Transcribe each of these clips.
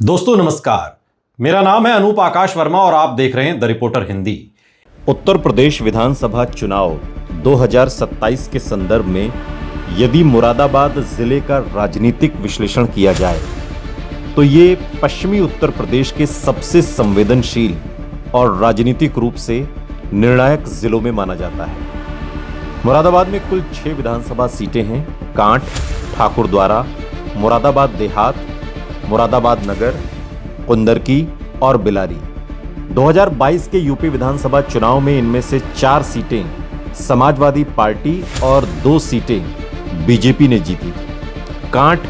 दोस्तों नमस्कार, मेरा नाम है अनूप आकाश वर्मा और आप देख रहे हैं द रिपोर्टर हिंदी। उत्तर प्रदेश विधानसभा चुनाव 2027 के संदर्भ में यदि मुरादाबाद जिले का राजनीतिक विश्लेषण किया जाए तो ये पश्चिमी उत्तर प्रदेश के सबसे संवेदनशील और राजनीतिक रूप से निर्णायक जिलों में माना जाता है। मुरादाबाद में कुल 6 विधानसभा सीटें हैं। कांठ, ठाकुरद्वारा, मुरादाबाद देहात, मुरादाबाद नगर, कुंदरकी और बिलारी। 2022 के यूपी विधानसभा चुनाव में इनमें से 4 सीटें समाजवादी पार्टी और 2 सीटें बीजेपी ने जीती थी। कांठ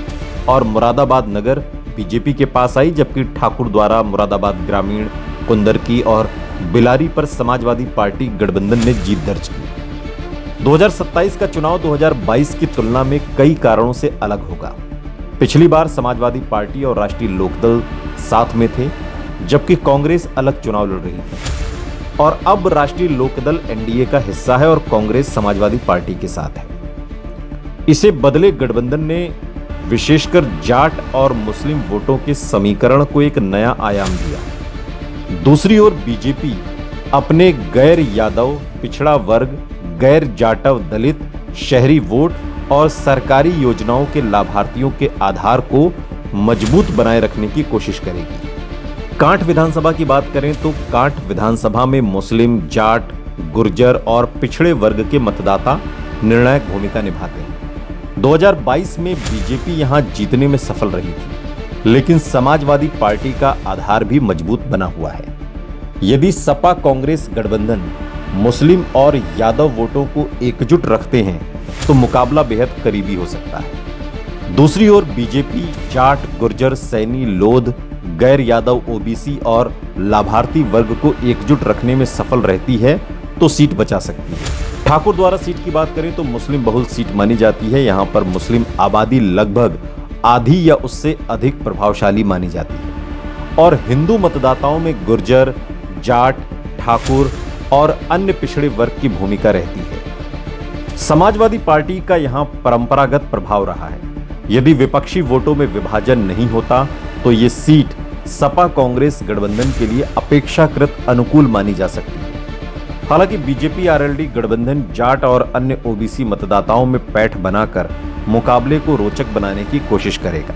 और मुरादाबाद नगर बीजेपी के पास आई, जबकि ठाकुरद्वारा, मुरादाबाद ग्रामीण, कुंदरकी और बिलारी पर समाजवादी पार्टी गठबंधन ने जीत दर्ज की। 2027 का चुनाव 2022 की तुलना में कई कारणों से अलग होगा। पिछली बार समाजवादी पार्टी और राष्ट्रीय लोकदल साथ में थे, जबकि कांग्रेस अलग चुनाव लड़ रही थी। और अब राष्ट्रीय लोकदल एनडीए का हिस्सा है और कांग्रेस समाजवादी पार्टी के साथ है। इसे बदले गठबंधन ने विशेषकर जाट और मुस्लिम वोटों के समीकरण को एक नया आयाम दिया। दूसरी ओर बीजेपी अपने गैर यादव, पिछड़ा वर्ग, गैर जाटव, दलित, शहरी वोट और सरकारी योजनाओं के लाभार्थियों के आधार को मजबूत बनाए रखने की कोशिश करेगी। कांठ विधानसभा की बात करें तो कांठ विधानसभा में मुस्लिम, जाट, गुर्जर और पिछड़े वर्ग के मतदाता निर्णायक भूमिका निभाते हैं। 2022 में बीजेपी यहां जीतने में सफल रही थी, लेकिन समाजवादी पार्टी का आधार भी मजबूत बना हुआ है। यदि सपा कांग्रेस गठबंधन मुस्लिम और यादव वोटों को एकजुट रखते हैं तो मुकाबला बेहद करीबी हो सकता है। दूसरी ओर बीजेपी जाट, गुर्जर, सैनी, लोध, गैर यादव, ओबीसी और लाभार्थी वर्ग को एकजुट रखने में सफल रहती है तो सीट बचा सकती है। ठाकुरद्वारा सीट की बात करें तो मुस्लिम बहुल सीट मानी जाती है। यहां पर मुस्लिम आबादी लगभग आधी या उससे अधिक प्रभावशाली मानी जाती है और हिंदू मतदाताओं में गुर्जर, जाट, ठाकुर और अन्य पिछड़े वर्ग की भूमिका रहती है। समाजवादी पार्टी का यहां परंपरागत प्रभाव रहा है। यदि विपक्षी वोटों में विभाजन नहीं होता तो ये सीट सपा कांग्रेस गठबंधन के लिए अपेक्षाकृत अनुकूल मानी जा सकती है। हालांकि बीजेपी आरएलडी गठबंधन जाट और अन्य ओबीसी मतदाताओं में पैठ बनाकर मुकाबले को रोचक बनाने की कोशिश करेगा।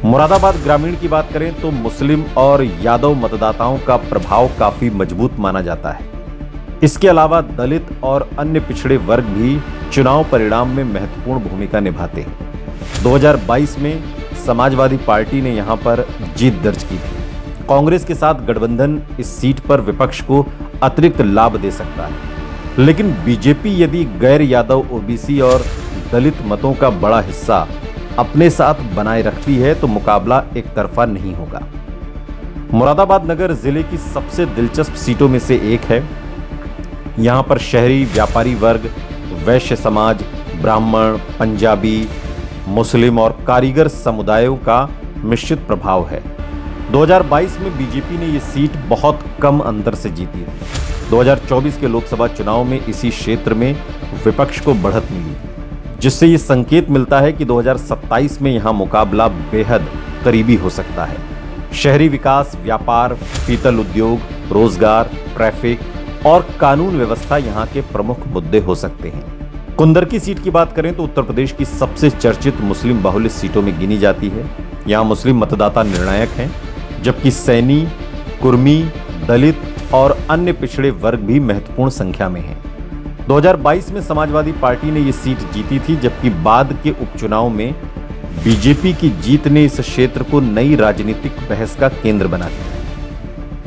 मुरादाबाद ग्रामीण की बात करें तो मुस्लिम और यादव मतदाताओं का प्रभाव काफी मजबूत माना जाता है। इसके अलावा दलित और अन्य पिछड़े वर्ग भी चुनाव परिणाम में महत्वपूर्ण भूमिका निभाते हैं। 2022 में समाजवादी पार्टी ने यहां पर जीत दर्ज की थी। कांग्रेस के साथ गठबंधन इस सीट पर विपक्ष को अतिरिक्त लाभ दे सकता है, लेकिन बीजेपी यदि गैर यादव, ओबीसी और दलित मतों का बड़ा हिस्सा अपने साथ बनाए रखती है तो मुकाबला एक तरफा नहीं होगा। मुरादाबाद नगर जिले की सबसे दिलचस्प सीटों में से एक है। यहां पर शहरी व्यापारी वर्ग, वैश्य समाज, ब्राह्मण, पंजाबी, मुस्लिम और कारीगर समुदायों का मिश्रित प्रभाव है। 2022 में बीजेपी ने यह सीट बहुत कम अंतर से जीती थी। 2024 के लोकसभा चुनाव में इसी क्षेत्र में विपक्ष को बढ़त मिली, जिससे यह संकेत मिलता है कि 2027 में यहां मुकाबला बेहद करीबी हो सकता है। शहरी विकास, व्यापार, पीतल उद्योग, रोजगार, ट्रैफिक और कानून व्यवस्था यहां के प्रमुख मुद्दे हो सकते हैं। कुंदरकी सीट की बात करें तो उत्तर प्रदेश की सबसे चर्चित मुस्लिम बहुल सीटों में गिनी जाती है। यहां मुस्लिम मतदाता निर्णायक हैं, जबकि सैनी, कुर्मी, दलित और अन्य पिछड़े वर्ग भी महत्वपूर्ण संख्या में हैं। 2022 में समाजवादी पार्टी ने यह सीट जीती थी, जबकि बाद के उपचुनाव में बीजेपी की जीत ने इस क्षेत्र को नई राजनीतिक बहस का केंद्र बना दिया।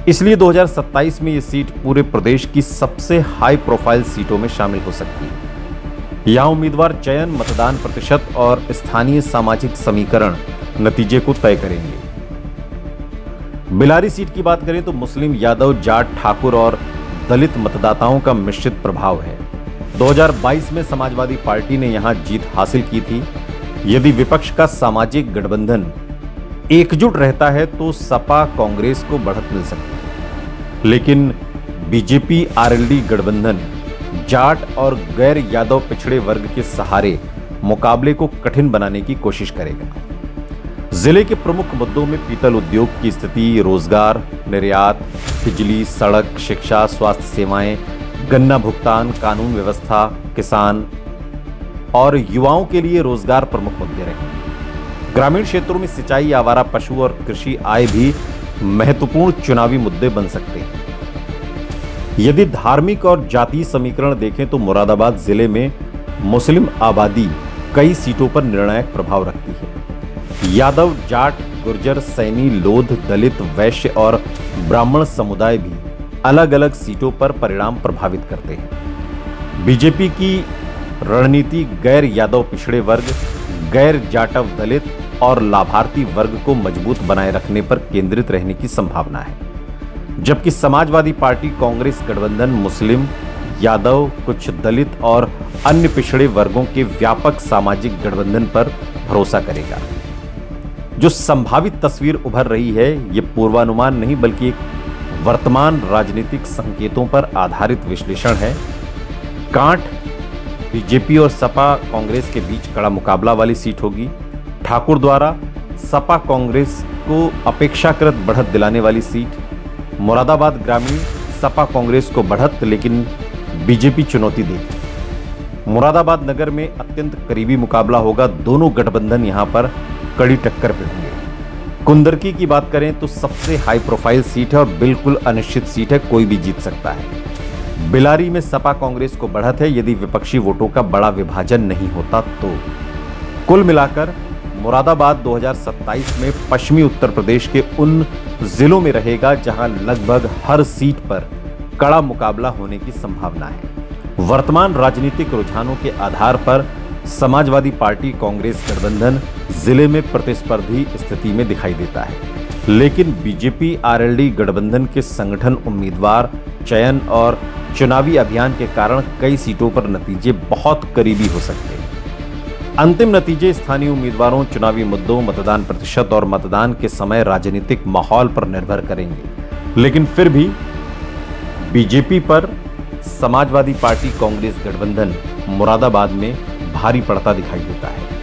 इसलिए 2027 में यह सीट पूरे प्रदेश की सबसे हाई प्रोफाइल सीटों में शामिल हो सकती है। यहां उम्मीदवार चयन, मतदान प्रतिशत और स्थानीय सामाजिक समीकरण नतीजे को तय करेंगे। बिलारी सीट की बात करें तो मुस्लिम, यादव, जाट, ठाकुर और दलित मतदाताओं का मिश्रित प्रभाव है। 2022 में समाजवादी पार्टी ने यहां जीत हासिल की थी। यदि विपक्ष का सामाजिक गठबंधन एकजुट रहता है तो सपा कांग्रेस को बढ़त मिल सकती है, लेकिन बीजेपी आरएलडी गठबंधन जाट और गैर यादव पिछड़े वर्ग के सहारे मुकाबले को कठिन बनाने की कोशिश करेगा। जिले के प्रमुख मुद्दों में पीतल उद्योग की स्थिति, रोजगार, निर्यात, बिजली, सड़क, शिक्षा, स्वास्थ्य सेवाएं, गन्ना भुगतान, कानून व्यवस्था, किसान और युवाओं के लिए रोजगार प्रमुख मुद्दे रहे। ग्रामीण क्षेत्रों में सिंचाई, आवारा पशु और कृषि आय भी महत्वपूर्ण चुनावी मुद्दे बन सकते हैं। यदि धार्मिक और जातीय समीकरण देखें तो मुरादाबाद जिले में मुस्लिम आबादी कई सीटों पर निर्णायक प्रभाव रखती है। यादव, जाट, गुर्जर, सैनी, लोध, दलित, वैश्य और ब्राह्मण समुदाय भी अलग अलग सीटों पर परिणाम प्रभावित करते हैं। बीजेपी की रणनीति गैर यादव पिछड़े वर्ग, गैर जाटव दलित और लाभार्थी वर्ग को मजबूत बनाए रखने पर केंद्रित रहने की संभावना है, जबकि समाजवादी पार्टी कांग्रेस गठबंधन मुस्लिम, यादव, कुछ दलित और अन्य पिछड़े वर्गों के व्यापक सामाजिक गठबंधन पर भरोसा करेगा। जो संभावित तस्वीर उभर रही है, ये पूर्वानुमान नहीं बल्कि एक वर्तमान राजनीतिक संकेतों पर आधारित विश्लेषण है। कांठ बीजेपी और सपा कांग्रेस के बीच कड़ा मुकाबला वाली सीट होगी। ठाकुर द्वारा सपा कांग्रेस को अपेक्षाकृत बढ़त दिलाने वाली सीट। मुरादाबाद ग्रामीण सपा कांग्रेस को बढ़त, लेकिन बीजेपी चुनौती देगी। मुरादाबाद नगर में अत्यंत करीबी मुकाबला होगा। दोनों गठबंधन यहां पर कड़ी टक्कर पे होंगे। कुंदरकी की बात करें तो सबसे हाई प्रोफाइल सीट है और बिल्कुल अनिश्चित सीट है, कोई भी जीत सकता है। बिलारी में सपा कांग्रेस को बढ़त है यदि विपक्षी वोटों का बड़ा विभाजन नहीं होता तो। कुल मिलाकर मुरादाबाद 2027 में पश्चिमी उत्तर प्रदेश के उन जिलों में रहेगा जहां लगभग हर सीट पर कड़ा मुकाबला होने की संभावना है। वर्तमान राजनीतिक रुझानों के आधार पर समाजवादी पार्टी कांग्रेस गठबंधन जिले में प्रतिस्पर्धी स्थिति में दिखाई देता है, लेकिन बीजेपी आरएलडी गठबंधन के संगठन, उम्मीदवार चयन और चुनावी अभियान के कारण कई सीटों पर नतीजे बहुत करीबी हो सकते हैं। अंतिम नतीजे स्थानीय उम्मीदवारों, चुनावी मुद्दों, मतदान प्रतिशत और मतदान के समय राजनीतिक माहौल पर निर्भर करेंगे, लेकिन फिर भी बीजेपी पर समाजवादी पार्टी कांग्रेस गठबंधन मुरादाबाद में भारी पड़ता दिखाई देता है।